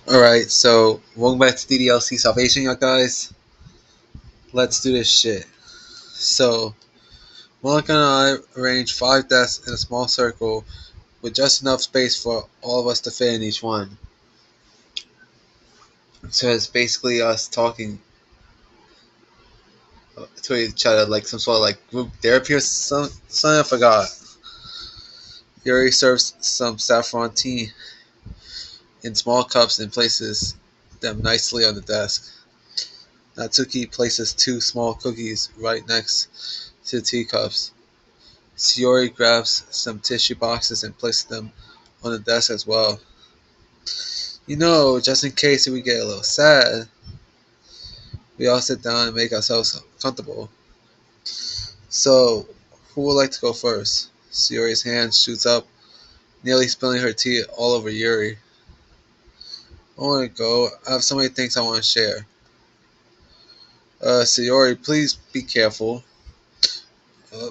Alright, so welcome back to DDLC Salvation, y'all guys. Let's do this shit. So, Monica and I arranged 5 desks in a small circle with just enough space for all of us to fit in each one. So it's basically us talking to each other like some sort of like group therapy or something. I forgot. Yuri serves some saffron tea in small cups and places them nicely on the desk. Natsuki places 2 small cookies right next to the teacups. Shiori grabs some tissue boxes and places them on the desk as well. Just in case we get a little sad, we all sit down and make ourselves comfortable. So, who would like to go first? Shiori's hand shoots up, nearly spilling her tea all over Yuri. I want to go. I have so many things I want to share. Shiori, please be careful.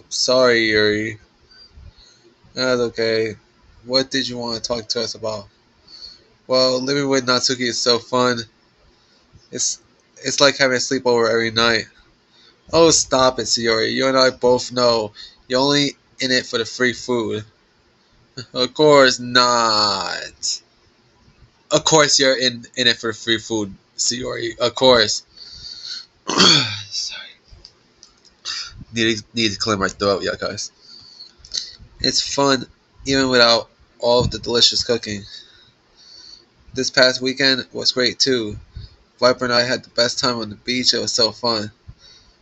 Sorry, Yuri. That's okay. What did you want to talk to us about? Well, living with Natsuki is so fun. It's it's like having a sleepover every night. Oh, stop it, Sayori. You and I both know you're only in it for the free food. Of course not. Of course you're in it for the free food, Sayori. Of course. Sorry. Need to clear my throat, yeah, guys. It's fun, even without all of the delicious cooking. This past weekend was great too. Viper and I had the best time on the beach. It was so fun.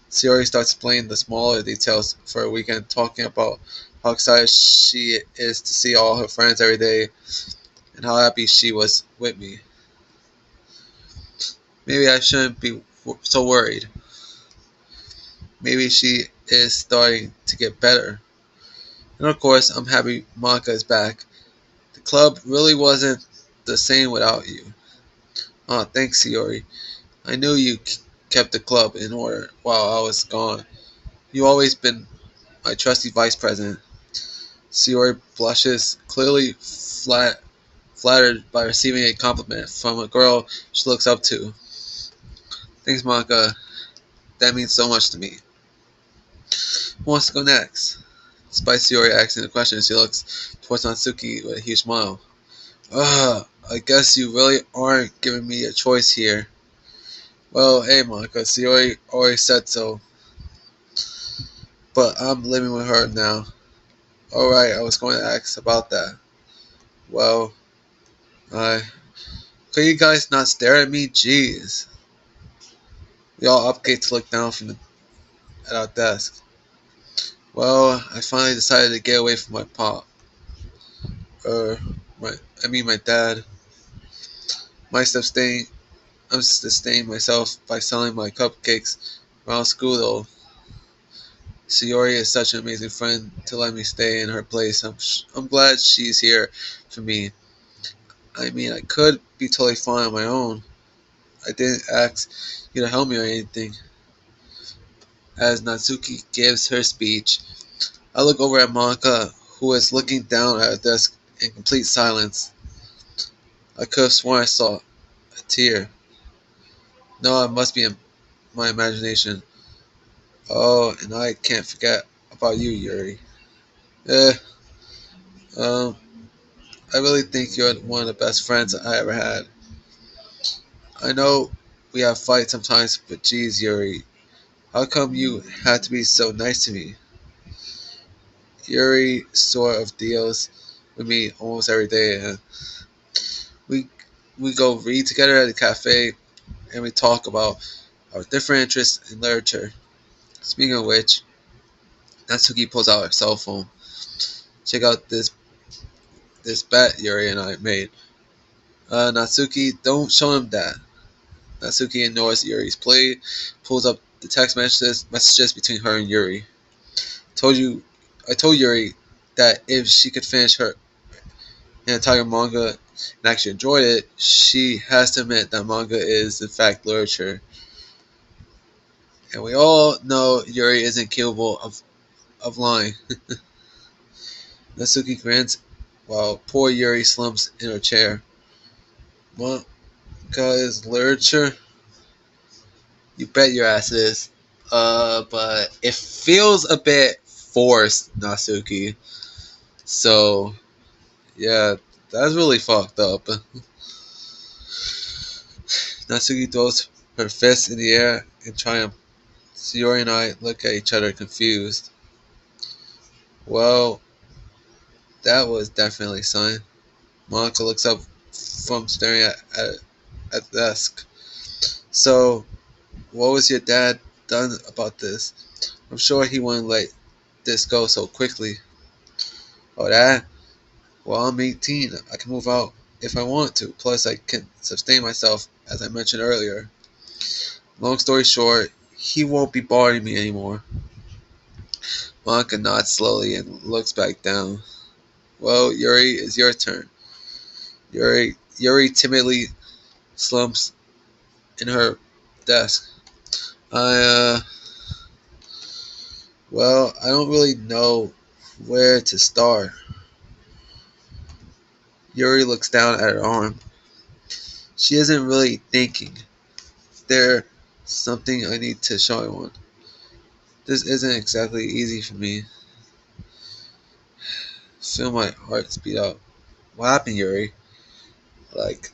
Sayori starts explaining the smaller details for a weekend, talking about how excited she is to see all her friends every day and how happy she was with me. Maybe I shouldn't be so worried. Maybe she is starting to get better. And of course, I'm happy Monica is back. The club really wasn't the same without you. Oh, thanks, Sayori. I knew you kept the club in order while I was gone. You always been my trusty vice president. Sayori blushes, clearly flattered by receiving a compliment from a girl she looks up to. Thanks, Monica. That means so much to me. Who wants to go next? Despite Sayori asking the question, she looks towards Natsuki with a huge smile. I guess you really aren't giving me a choice here. Well, hey, Monica, Sayori always said so, but I'm living with her now. Alright, I was going to ask about that. Well, I. Could you guys not stare at me? Jeez. We all upgate to look down at our desk. Well, I finally decided to get away from my pop. Er, my dad. My staying. I'm sustaining myself by selling my cupcakes around school though. Sayori is such an amazing friend to let me stay in her place. I'm glad she's here for me. I mean, I could be totally fine on my own. I didn't ask you to help me or anything. As Natsuki gives her speech, I look over at Monica, who is looking down at her desk in complete silence. I could have sworn I saw a tear. No, it must be in my imagination. Oh, and I can't forget about you, Yuri. Eh, um, I really think you're one of the best friends I ever had. I know we have fights sometimes, but geez, Yuri, how come you had to be so nice to me? Yuri sort of deals with me almost every day, and we we go read together at the cafe, and we talk about our different interests in literature. Speaking of which, Natsuki pulls out her cell phone. Check out this bet Yuri and I made. Natsuki, don't show him that. Natsuki ignores Yuri's plea, pulls up the text messages between her and Yuri. Told you, I told Yuri that if she could finish her entire manga and actually enjoyed it, she has to admit that manga is in fact literature. And we all know Yuri isn't capable of lying. Natsuki grins while poor Yuri slumps in her chair. Well, Cause literature, you bet your ass it is. But it feels a bit forced, Natsuki. So yeah, that's really fucked up. Natsuki throws her fist in the air in triumph. Sayori and I look at each other confused. Well, that was definitely something. Monica looks up from staring at the desk. So, what was your dad done about this? I'm sure he wouldn't let this go so quickly. Oh, that? Well, I'm 18. I can move out if I want to. Plus, I can sustain myself, as I mentioned earlier. Long story short, he won't be bothering me anymore. Monica nods slowly and looks back down. Well, Yuri, it's your turn. Yuri timidly slumps in her desk. I, well, I don't really know where to start. Yuri looks down at her arm. She isn't really thinking. There's something I need to show everyone. This isn't exactly easy for me. Feel my heart speed up. What happened, Yuri? Like,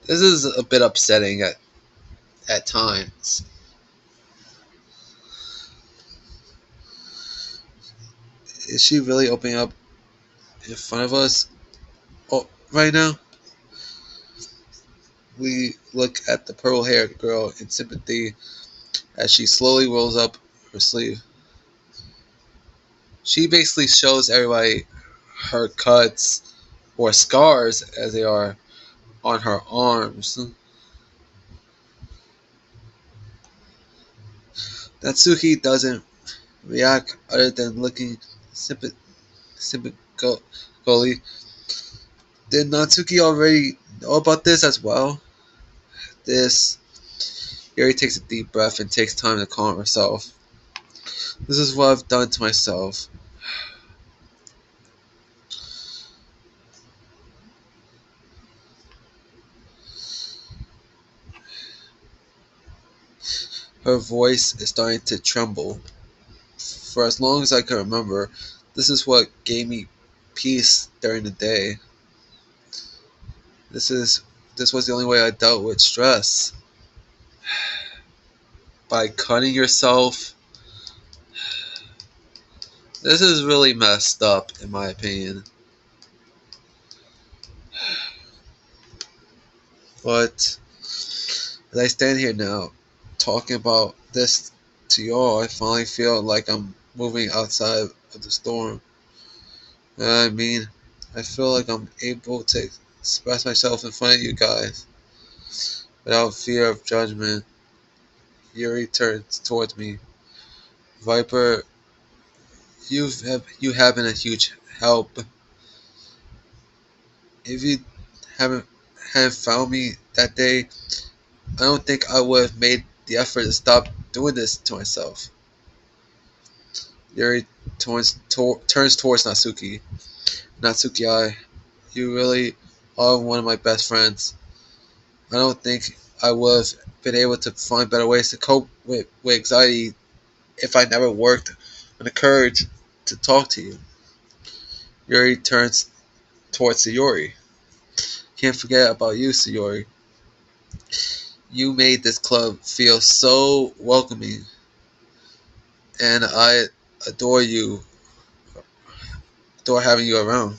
this is a bit upsetting at times. Is she really opening up in front of us? Oh, right now? We look at the purple haired girl in sympathy as she slowly rolls up her sleeve. She basically shows everybody her cuts, or scars as they are, on her arms. Natsuki doesn't react other than looking sympathetically. Did Natsuki already know about this as well? This. Yuri takes a deep breath and takes time to calm herself. This is what I've done to myself. Her voice is starting to tremble. For as long as I can remember, this is what gave me peace during the day. This is this was the only way I dealt with stress. By cutting yourself, this is really messed up in my opinion. But as I stand here now, talking about this to y'all, I finally feel like I'm moving outside of the storm. I mean, I feel like I'm able to express myself in front of you guys without fear of judgment. Yuri turns towards me. Viper, you have been a huge help. If you haven't had found me that day, I don't think I would have made the effort to stop doing this to myself. Yuri turns towards Natsuki. Natsuki, you really are one of my best friends. I don't think I would have been able to find better ways to cope with anxiety if I never worked on the courage to talk to you. Yuri turns towards Sayori. Can't forget about you, Sayori. You made this club feel so welcoming, and I adore you, adore having you around.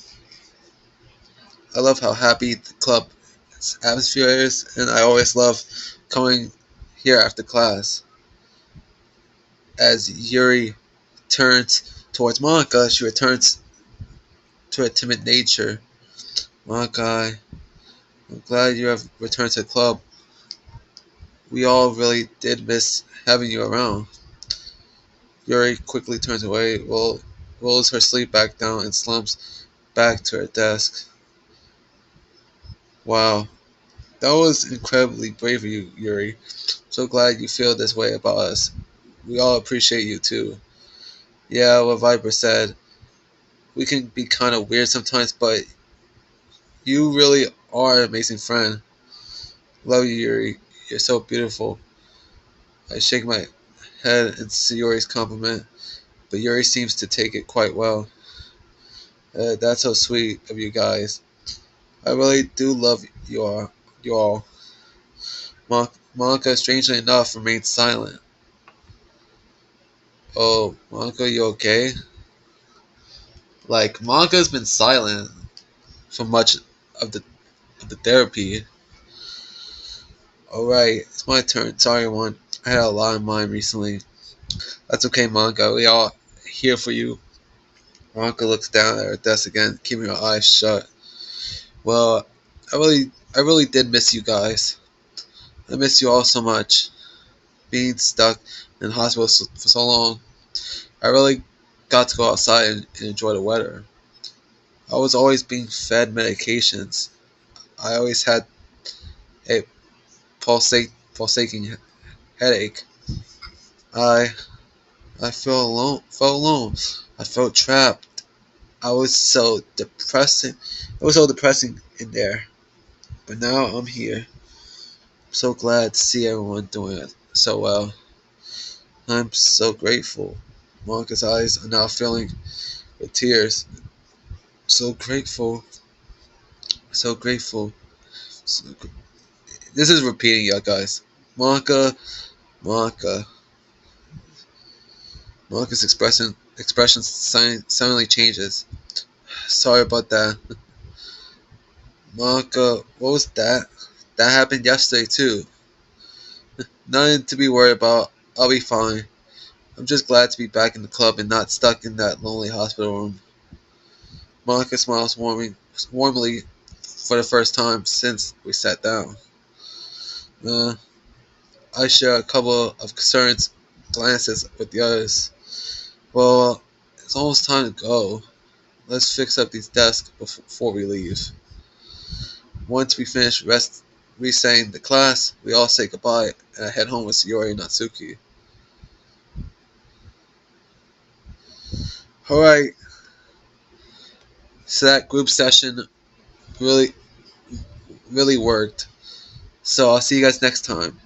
I love how happy the club's atmosphere is, and I always love coming here after class. As Yuri turns towards Monica, she returns to her timid nature. Monica, I'm glad you have returned to the club. We all really did miss having you around. Yuri quickly turns away, rolls her sleeve back down, and slumps back to her desk. Wow, that was incredibly brave of you, Yuri. So glad you feel this way about us. We all appreciate you too. Yeah, what Viper said. We can be kind of weird sometimes, but you really are an amazing friend. Love you, Yuri. You're so beautiful. I shake my head in Yuri's compliment, but Yuri seems to take it quite well. That's so sweet of you guys. I really do love you all. You all. Monica, strangely enough, remained silent. Oh, Monica, you okay? Like Monica's been silent for much of the therapy. All right, it's my turn. Sorry, everyone. I had a lot in mind recently. That's okay, Monica. We all here for you. Monica looks down at her desk again, keeping her eyes shut. Well, I really did miss you guys. I miss you all so much. Being stuck in the hospital for so long, I really got to go outside and enjoy the weather. I was always being fed medications. I always had a pulsating headache. I I felt alone. Felt alone. I felt trapped. I was so depressing. It was so depressing in there. But now I'm here. I'm so glad to see everyone doing it so well. I'm so grateful. Monica's eyes are now filling with tears. So grateful. So grateful. So this is repeating, y'all guys. Monica, Monica. Monica's expression suddenly changes. Sorry about that. Monica, what was that? That happened yesterday too. Nothing to be worried about. I'll be fine. I'm just glad to be back in the club and not stuck in that lonely hospital room. Monica smiles warmly for the first time since we sat down. Uh, I share a couple of concerned glances with the others. Well, it's almost time to go. Let's fix up these desks before we leave. Once we finish resetting the class, we all say goodbye and I head home with Sayori and Natsuki. Alright, so that group session really, really worked. So I'll see you guys next time.